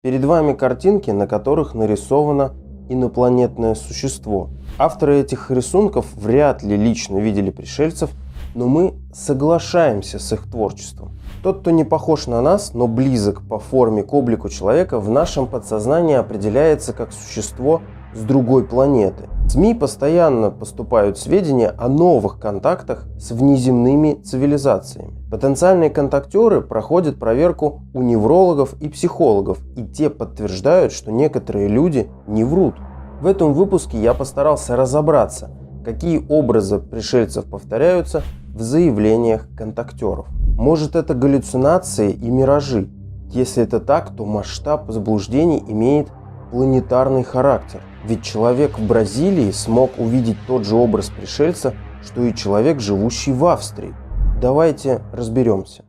Перед вами картинки, на которых нарисовано инопланетное существо. Авторы этих рисунков вряд ли лично видели пришельцев, но мы соглашаемся с их творчеством. Тот, кто не похож на нас, но близок по форме к облику человека, в нашем подсознании определяется как существо с другой планеты. В СМИ постоянно поступают сведения о новых контактах с внеземными цивилизациями. Потенциальные контактеры проходят проверку у неврологов и психологов, и те подтверждают, что некоторые люди не врут. В этом выпуске я постарался разобраться, какие образы пришельцев повторяются в заявлениях контактеров. Может, это галлюцинации и миражи? Если это так, то масштаб заблуждений имеет планетарный характер. Ведь человек в Бразилии смог увидеть тот же образ пришельца, что и человек, живущий в Австрии. Давайте разберемся.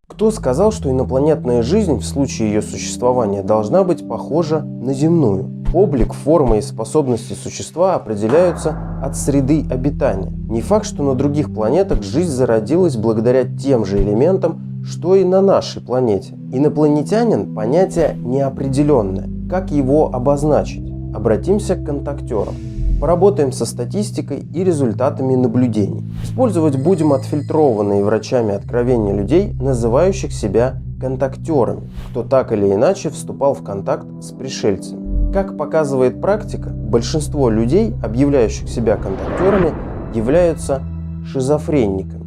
Кто сказал, что инопланетная жизнь в случае ее существования должна быть похожа на земную? Облик, форма и способности существа определяются от среды обитания. Не факт, что на других планетах жизнь зародилась благодаря тем же элементам, что и на нашей планете. Инопланетянин – понятие неопределенное. Как его обозначить? Обратимся к контактерам. Поработаем со статистикой и результатами наблюдений. Использовать будем отфильтрованные врачами откровения людей, называющих себя контактерами, кто так или иначе вступал в контакт с пришельцами. Как показывает практика, большинство людей, объявляющих себя контактерами, являются шизофрениками.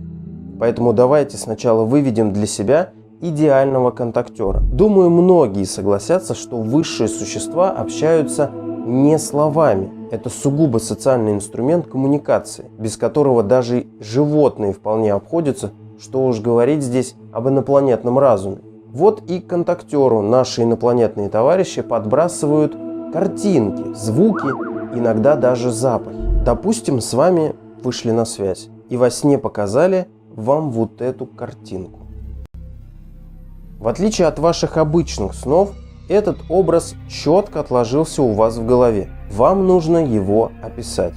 Поэтому давайте сначала выведем для себя идеального контактера. Думаю, многие согласятся, что высшие существа общаются не словами. Это сугубо социальный инструмент коммуникации, без которого даже животные вполне обходятся, что уж говорить здесь об инопланетном разуме. Вот и контактеру наши инопланетные товарищи подбрасывают картинки, звуки, иногда даже запахи. Допустим, с вами вышли на связь и во сне показали вам вот эту картинку. В отличие от ваших обычных снов, этот образ четко отложился у вас в голове. Вам нужно его описать.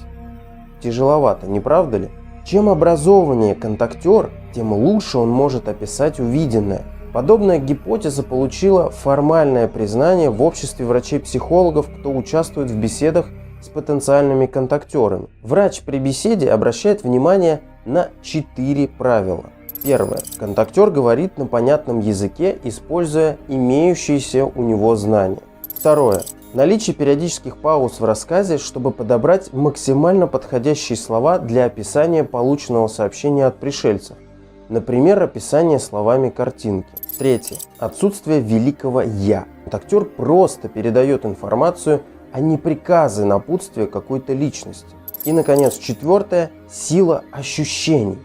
Тяжеловато, не правда ли? Чем образованнее контактер, тем лучше он может описать увиденное. Подобная гипотеза получила формальное признание в обществе врачей-психологов, кто участвует в беседах с потенциальными контактерами. Врач при беседе обращает внимание на 4 правила. Первое. Контактер говорит на понятном языке, используя имеющиеся у него знания. Второе. Наличие периодических пауз в рассказе, чтобы подобрать максимально подходящие слова для описания полученного сообщения от пришельцев. Например, описание словами картинки. Третье. Отсутствие великого «я». Контактер просто передает информацию, а не приказы напутствия какой-то личности. И, наконец, четвертое. Сила ощущений.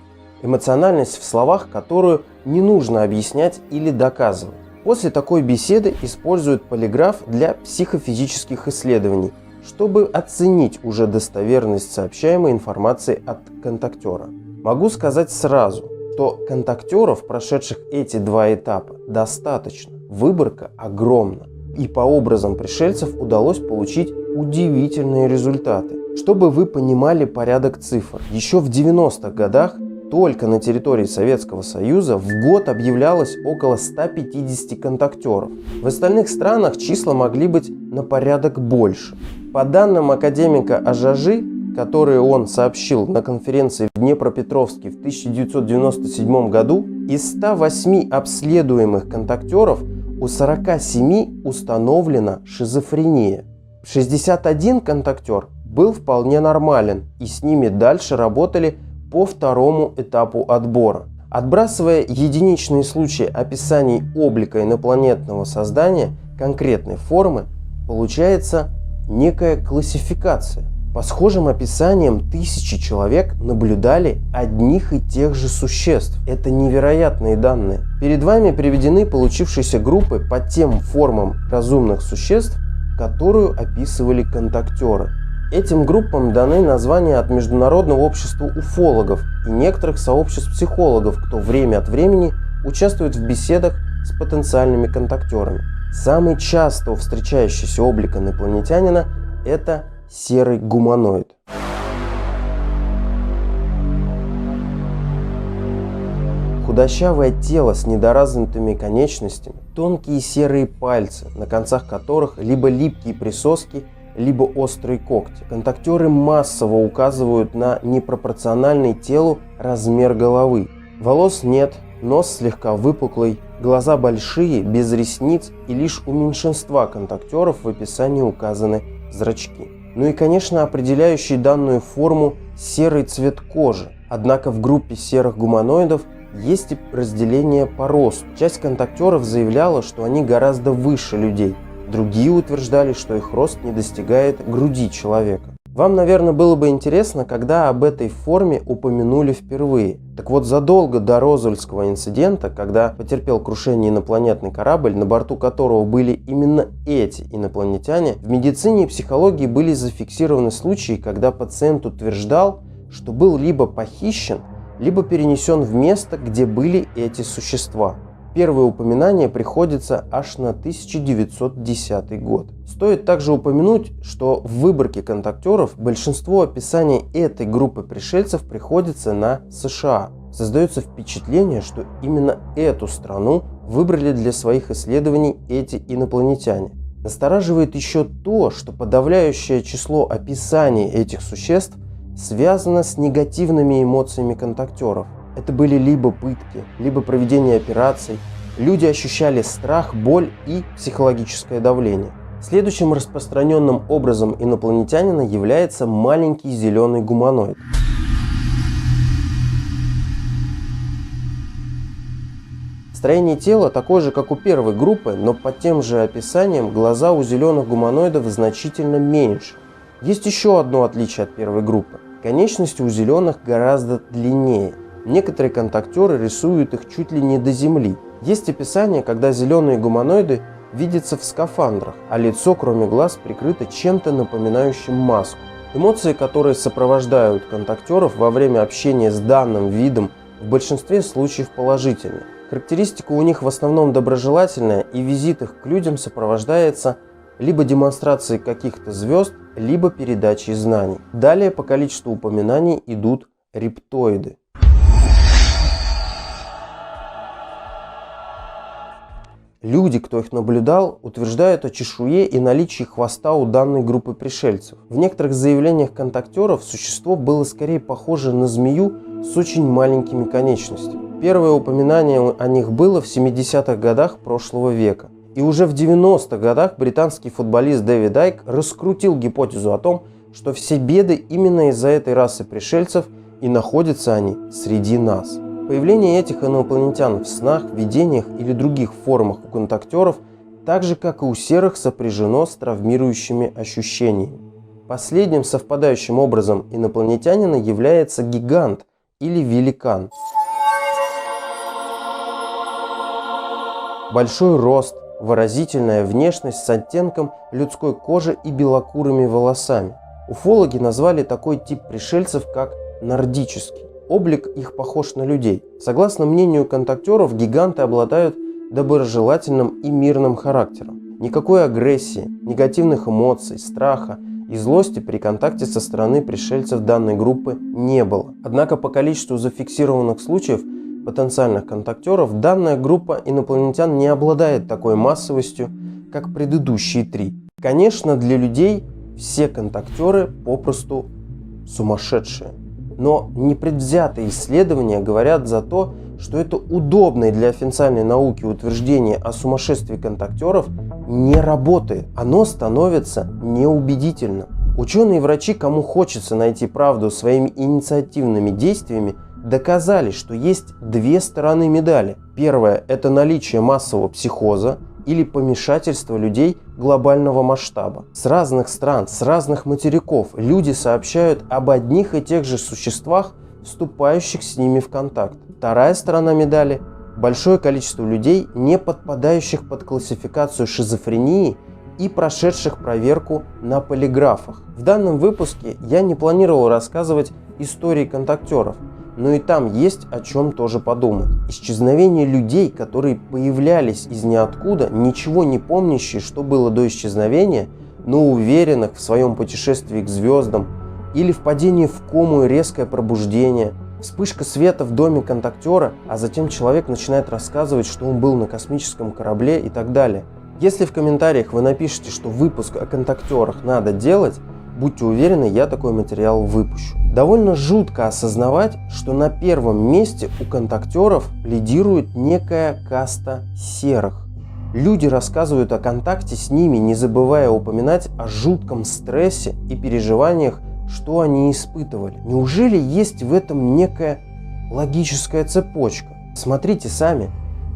Эмоциональность в словах, которую не нужно объяснять или доказывать. После такой беседы используют полиграф для психофизических исследований, чтобы оценить уже достоверность сообщаемой информации от контактера. Могу сказать сразу, что контактеров, прошедших эти 2 этапа, достаточно. Выборка огромна. И по образам пришельцев удалось получить удивительные результаты. Чтобы вы понимали порядок цифр, еще в 90-х годах только на территории Советского Союза в год объявлялось около 150 контактеров. В остальных странах числа могли быть на порядок больше. По данным академика Ажажи, которые он сообщил на конференции в Днепропетровске в 1997 году, из 108 обследуемых контактеров у 47 установлена шизофрения. 61 контактер был вполне нормален, и с ними дальше работали по 2-му этапу отбора. Отбрасывая единичные случаи описаний облика инопланетного создания конкретной формы, получается некая классификация. По схожим описаниям тысячи человек наблюдали одних и тех же существ. Это невероятные данные. Перед вами приведены получившиеся группы по тем формам разумных существ, которую описывали контактеры. Этим группам даны названия от Международного общества уфологов и некоторых сообществ психологов, кто время от времени участвует в беседах с потенциальными контактерами. Самый часто встречающийся облик инопланетянина – это серый гуманоид. Худощавое тело с недоразвитыми конечностями, тонкие серые пальцы, на концах которых либо липкие присоски, либо острые когти. Контактеры массово указывают на непропорциональный телу размер головы. Волос нет, нос слегка выпуклый, глаза большие, без ресниц, и лишь у меньшинства контактеров в описании указаны зрачки. Ну и, конечно, определяющий данную форму серый цвет кожи. Однако в группе серых гуманоидов есть и разделение по росту. Часть контактеров заявляла, что они гораздо выше людей. Другие утверждали, что их рост не достигает груди человека. Вам, наверное, было бы интересно, когда об этой форме упомянули впервые. Так вот, задолго до Розуэльского инцидента, когда потерпел крушение инопланетный корабль, на борту которого были именно эти инопланетяне, в медицине и психологии были зафиксированы случаи, когда пациент утверждал, что был либо похищен, либо перенесен в место, где были эти существа. Первое упоминание приходится аж на 1910 год. Стоит также упомянуть, что в выборке контактеров большинство описаний этой группы пришельцев приходится на США. Создается впечатление, что именно эту страну выбрали для своих исследований эти инопланетяне. Настораживает еще то, что подавляющее число описаний этих существ связано с негативными эмоциями контактеров. Это были либо пытки, либо проведение операций. Люди ощущали страх, боль и психологическое давление. Следующим распространенным образом инопланетянина является маленький зеленый гуманоид. Строение тела такое же, как у первой группы, но по тем же описаниям глаза у зеленых гуманоидов значительно меньше. Есть еще одно отличие от первой группы. Конечности у зеленых гораздо длиннее. Некоторые контактеры рисуют их чуть ли не до земли. Есть описание, когда зеленые гуманоиды видятся в скафандрах, а лицо, кроме глаз, прикрыто чем-то напоминающим маску. Эмоции, которые сопровождают контактеров во время общения с данным видом, в большинстве случаев положительны. Характеристика у них в основном доброжелательная, и визит их к людям сопровождается либо демонстрацией каких-то звезд, либо передачей знаний. Далее по количеству упоминаний идут рептоиды. Люди, кто их наблюдал, утверждают о чешуе и наличии хвоста у данной группы пришельцев. В некоторых заявлениях контактеров существо было скорее похоже на змею с очень маленькими конечностями. Первое упоминание о них было в 70-х годах прошлого века. И уже в 90-х годах британский футболист Дэвид Айк раскрутил гипотезу о том, что все беды именно из-за этой расы пришельцев, и находятся они среди нас. Появление этих инопланетян в снах, видениях или других формах у контактеров, так же как и у серых, сопряжено с травмирующими ощущениями. Последним совпадающим образом инопланетянина является гигант или великан. Большой рост, выразительная внешность с оттенком людской кожи и белокурыми волосами. Уфологи назвали такой тип пришельцев как нордический. Облик их похож на людей. Согласно мнению контактеров, гиганты обладают доброжелательным и мирным характером. Никакой агрессии, негативных эмоций, страха и злости при контакте со стороны пришельцев данной группы не было. Однако по количеству зафиксированных случаев потенциальных контактеров данная группа инопланетян не обладает такой массовостью, как предыдущие три. Конечно, для людей все контактеры попросту сумасшедшие. Но непредвзятые исследования говорят за то, что это удобное для официальной науки утверждение о сумасшествии контактеров не работает. Оно становится неубедительным. Ученые и врачи, кому хочется найти правду своими инициативными действиями, доказали, что есть две стороны медали. Первая – это наличие массового психоза или помешательства людей глобального масштаба. С разных стран, с разных материков люди сообщают об одних и тех же существах, вступающих с ними в контакт. Вторая сторона медали – большое количество людей, не подпадающих под классификацию шизофрении и прошедших проверку на полиграфах. В данном выпуске я не планировал рассказывать истории контактеров, но и там есть о чем тоже подумать. Исчезновение людей, которые появлялись из ниоткуда, ничего не помнящие, что было до исчезновения, но уверенных в своем путешествии к звездам, или впадение в кому и резкое пробуждение, Вспышка света в доме контактера, а затем человек начинает рассказывать, что он был на космическом корабле и так далее. Если в комментариях вы напишите, что выпуск о контактерах надо делать, будьте уверены, я такой материал выпущу. Довольно жутко осознавать, что на первом месте у контактеров лидирует некая каста серых. Люди рассказывают о контакте с ними, не забывая упоминать о жутком стрессе и переживаниях, что они испытывали. Неужели есть в этом некая логическая цепочка? Смотрите сами.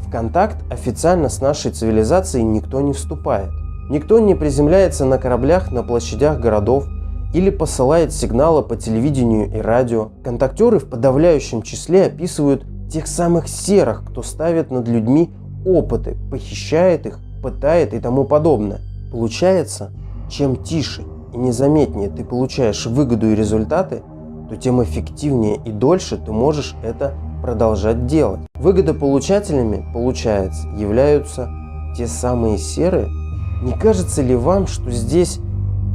В контакт официально с нашей цивилизацией никто не вступает. Никто не приземляется на кораблях на площадях городов или посылает сигналы по телевидению и радио. Контактеры в подавляющем числе описывают тех самых серых, кто ставит над людьми опыты, похищает их, пытает и тому подобное. Получается, чем тише и незаметнее ты получаешь выгоду и результаты, то тем эффективнее и дольше ты можешь это продолжать делать. Выгодополучателями, получается, являются те самые серые. Не кажется ли вам, что здесь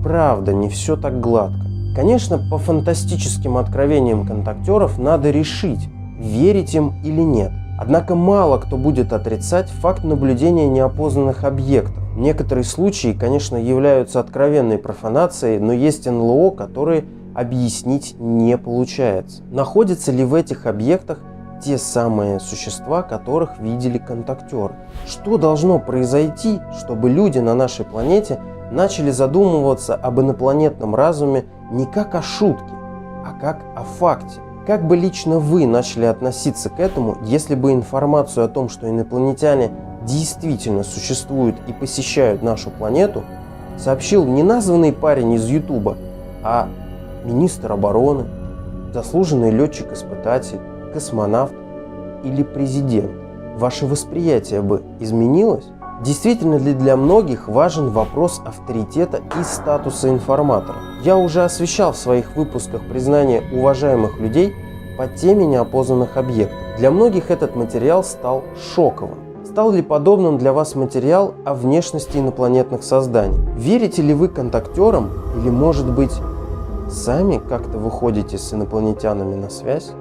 правда не все так гладко? Конечно, по фантастическим откровениям контактеров надо решить, верить им или нет. Однако мало кто будет отрицать факт наблюдения неопознанных объектов. Некоторые случаи, конечно, являются откровенной профанацией, но есть НЛО, которые объяснить не получается. Находятся ли в этих объектах те самые существа, которых видели контактеры? Что должно произойти, чтобы люди на нашей планете начали задумываться об инопланетном разуме не как о шутке, а как о факте? Как бы лично вы начали относиться к этому, если бы информацию о том, что инопланетяне действительно существуют и посещают нашу планету, сообщил не названный парень из Ютуба, а министр обороны, заслуженный летчик-испытатель, космонавт или президент? Ваше восприятие бы изменилось? Действительно ли для многих важен вопрос авторитета и статуса информатора? Я уже освещал в своих выпусках признание уважаемых людей по теме неопознанных объектов. Для многих этот материал стал шоковым. Стал ли подобным для вас материал о внешности инопланетных созданий? Верите ли вы контактерам или, может быть, сами как-то выходите с инопланетянами на связь?